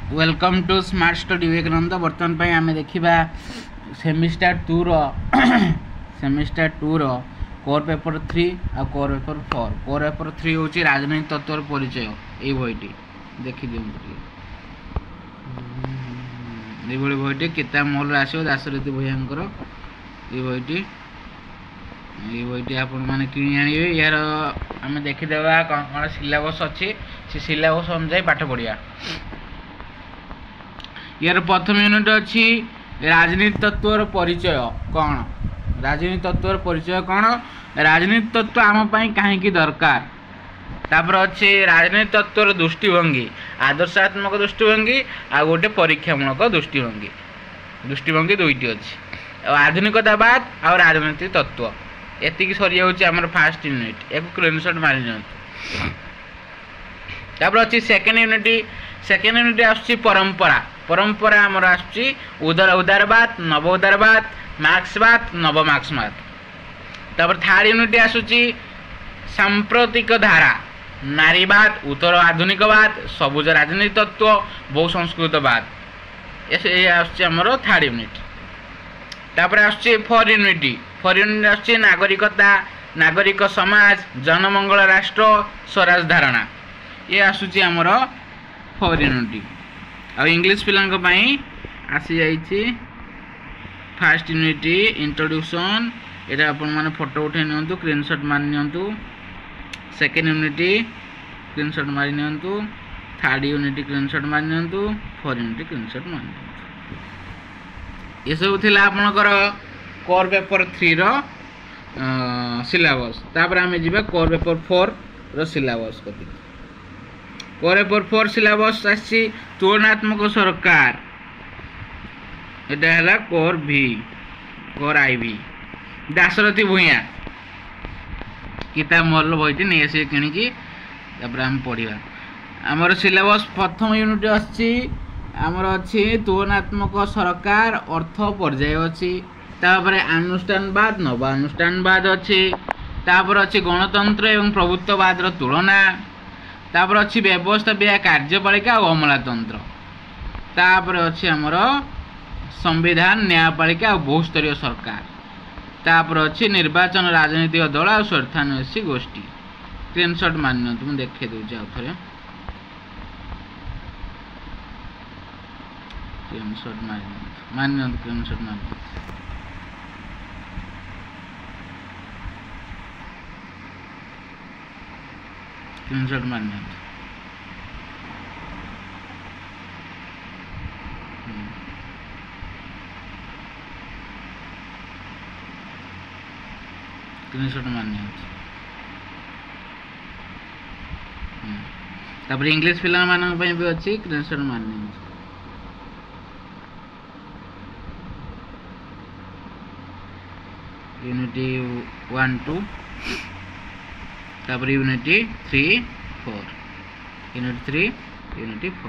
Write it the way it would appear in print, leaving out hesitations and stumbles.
Welcome to smart study Vivekananda. बर्तमान पे आम देखा सेमिस्टर 2 रो सेमिस्टर 2 रो कोर पेपर 3 आ कोर पेपर 4। कोर पेपर 3 हूँ राजनीति तत्वर परिचय। ये बहीटी देखी दिखाँ ये बहीटी किताब मॉल आसो दाशरथी भैया ये बहीटी आपण मैंने किणी आनिबे। यार आम देखीदेवा कौन कौन सिलेबस अच्छी से सिलेबस अनुसार पाठ पढ़िया। यार प्रथम यूनिट अच्छी राजनीति तत्वर परिचय कौन। राजनीति तत्वर परिचय कौन, राजनीति तत्व आम कहीं दरकार। तापर अच्छे राजनीति तत्वर दृष्टिभंगी, आदर्शात्मक दृष्टिभंगी आ गोटे परीक्षामूलक दृष्टिभंगी। दृष्टिभंगी दुईटी अच्छी। आधुनिकतावाद आ राजनीति तत्व एतिक सरी जाऊँ फास्ट यूनिट। एक स्क्रीनशॉट मारी दिखाँ। तापर अच्छी सेकेंड यूनिट। सेकेंड यूनिट आसुची परंपरा। परंपरा आमर आसुची उदारवाद, नव उदारवाद, मार्क्सवाद, नव मार्क्सवाद। तापर थर्ड यूनिट आसुची सांप्रतिक धारा, नारीवाद, उत्तर आधुनिकवाद, सबुज राजनीति तत्व, बहुसंस्कृतवाद। ये आसुची आमर थर्ड यूनिट। तापर आसुची फोर्थ यूनिट। फोर्थ यूनिट आसुची नागरिकता, नागरिक समाज, जनमंगल राष्ट्र, स्वराज धारणा। ये आसुची आमर फोर्थ यूनिट। आ इंग्लिश पिलांक पई आसी जाइछि फर्स्ट यूनिट इंट्रोडक्शन। एटा अपन माने फोटो उठे नियंतु, स्क्रीनशॉट मार नियंतु। सेकेंड यूनिट स्क्रीनशॉट मार नियंतु। थर्ड यूनिट स्क्रीनशॉट मार नियंतु। फोर्थ यूनिट स्क्रीनशॉट मार नियंतु। ये सब थिला आपनकर कोर पेपर 3 रो सिलेबस। तापर हमें जिबा कोर पेपर 4 रो सिलेबस कति। कोर पेपर 4 सिलेबस आसी तुलनात्मक सरकार। एटा हला कोर भी, कोर आईवी। दाशरथी भूया किताब मॉल बहीटी नहीं आसी किणी हम पढ़ा। आमर सिलेबस प्रथम यूनिट अच्छी आमर अच्छी तुलनात्मक सरकार अर्थ पर्याय अच्छी। तापर अनुष्ठानवाद, नव अनुष्ठानवाद अच्छी। तापर अच्छी गणतंत्र एवं प्रभुत्ववाद तुलना। तापर अच्छी व्यवस्था व्यय कार्यपालिका और अमलातंत्र। तापर अच्छी आमर संविधान, न्यायपालिका और बहुस्तरीय सरकार। तापर अच्छी निर्वाचन, राजनीतिक दल और स्वार्थान्वेषी गोष्ठी। स्क्रीनशॉट मान तुम देखे दूचे आउ थे। स्क्रीनशॉट मान स्क्रीनशॉट मान स्क्रीनशॉट मान स्क्रीनशॉट मान। तापर इंग्लिश पिला मानन पई भी अछि स्क्रीनशॉट मान। यूनिटी 1 2 तापर यूनिटी 3 4 यूनिट 3 यूनिटी 4।